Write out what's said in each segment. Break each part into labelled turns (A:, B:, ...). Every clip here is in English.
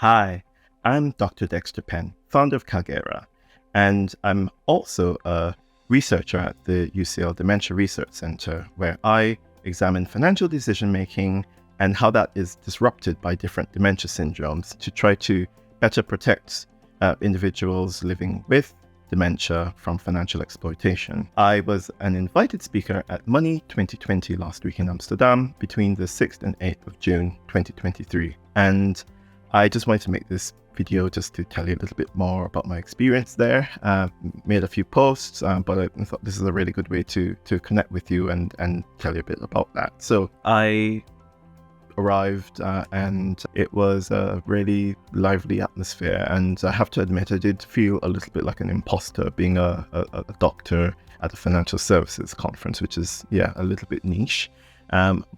A: Hi, I'm Dr. Dexter Penn, founder of Kagera, and I'm also a researcher at the UCL Dementia Research Center, where I examine financial decision-making and how that is disrupted by different dementia syndromes to try to better protect individuals living with dementia from financial exploitation. I was an invited speaker at Money20 last week in Amsterdam between the 6th and 8th of June 2023. And I just wanted to make this video just to tell you a little bit more about my experience there. Made a few posts, but I thought this is a really good way to connect with you and tell you a bit about that. So I arrived and it was a really lively atmosphere, and I have to admit I did feel a little bit like an imposter being a doctor at a financial services conference, which is a little bit niche,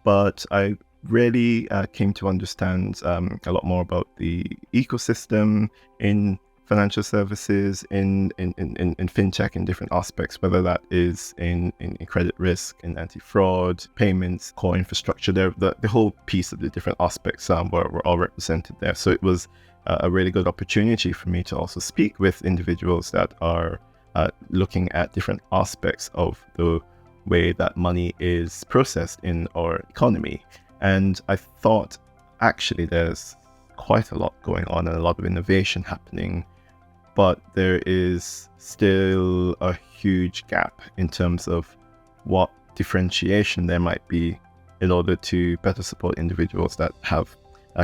A: but I really came to understand a lot more about the ecosystem in financial services, in fintech, in different aspects, whether that is in credit risk, in anti-fraud, payments, core infrastructure. The whole piece of the different aspects were all represented there. So it was a really good opportunity for me to also speak with individuals that are looking at different aspects of the way that money is processed in our economy. And I thought actually there's quite a lot going on and a lot of innovation happening, but there is still a huge gap in terms of what differentiation there might be in order to better support individuals that have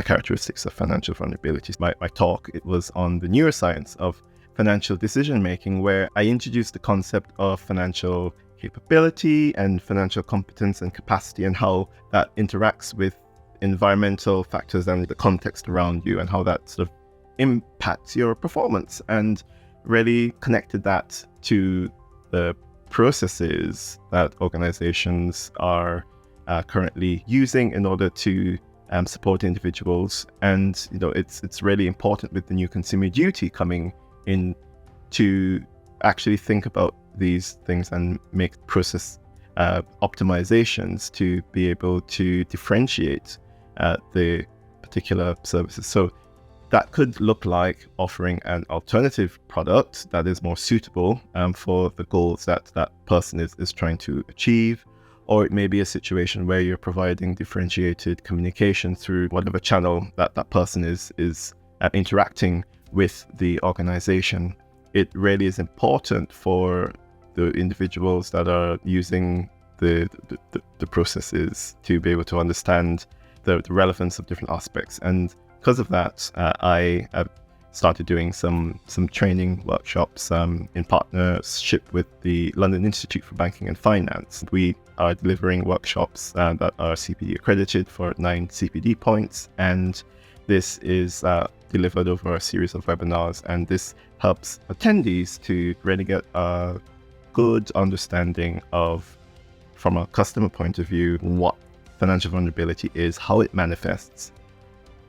A: characteristics of financial vulnerability. My talk, it was on the neuroscience of financial decision making, where I introduced the concept of financial capability and financial competence and capacity, and how that interacts with environmental factors and the context around you, and how that sort of impacts your performance, and really connected that to the processes that organizations are currently using in order to support individuals. And it's really important with the new consumer duty coming in to actually think about these things and make process optimizations to be able to differentiate the particular services. So that could look like offering an alternative product that is more suitable for the goals that that person is trying to achieve. Or it may be a situation where you're providing differentiated communication through whatever channel that that person is interacting with the organization. It really is important for the individuals that are using the processes to be able to understand the relevance of different aspects. And because of that, I have started doing some training workshops in partnership with the London Institute for Banking and Finance. We are delivering workshops that are CPD accredited for 9 CPD points, and this is delivered over a series of webinars, and this helps attendees to really get a good understanding of, from a customer point of view, what financial vulnerability is, how it manifests,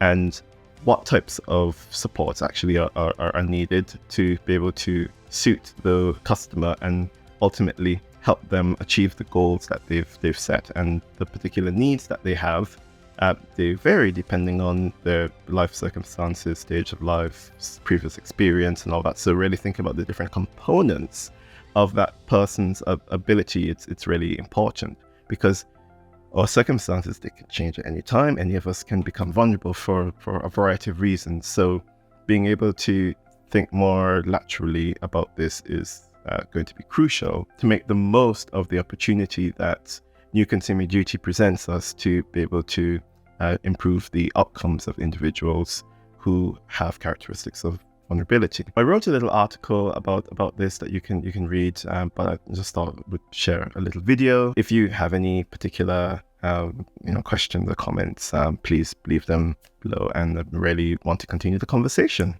A: and what types of supports actually are needed to be able to suit the customer and ultimately help them achieve the goals that they've set. And the particular needs that they have, they vary depending on their life circumstances, stage of life, previous experience, and all that. So really think about the different components of that person's ability. It's really important, because our circumstances, they can change at any time. Any of us can become vulnerable for a variety of reasons. So being able to think more laterally about this is going to be crucial to make the most of the opportunity that new consumer duty presents us to be able to improve the outcomes of individuals who have characteristics of vulnerability. I wrote a little article about this that you can read, but I just thought I would share a little video. If you have any particular questions or comments, please leave them below, and I really want to continue the conversation.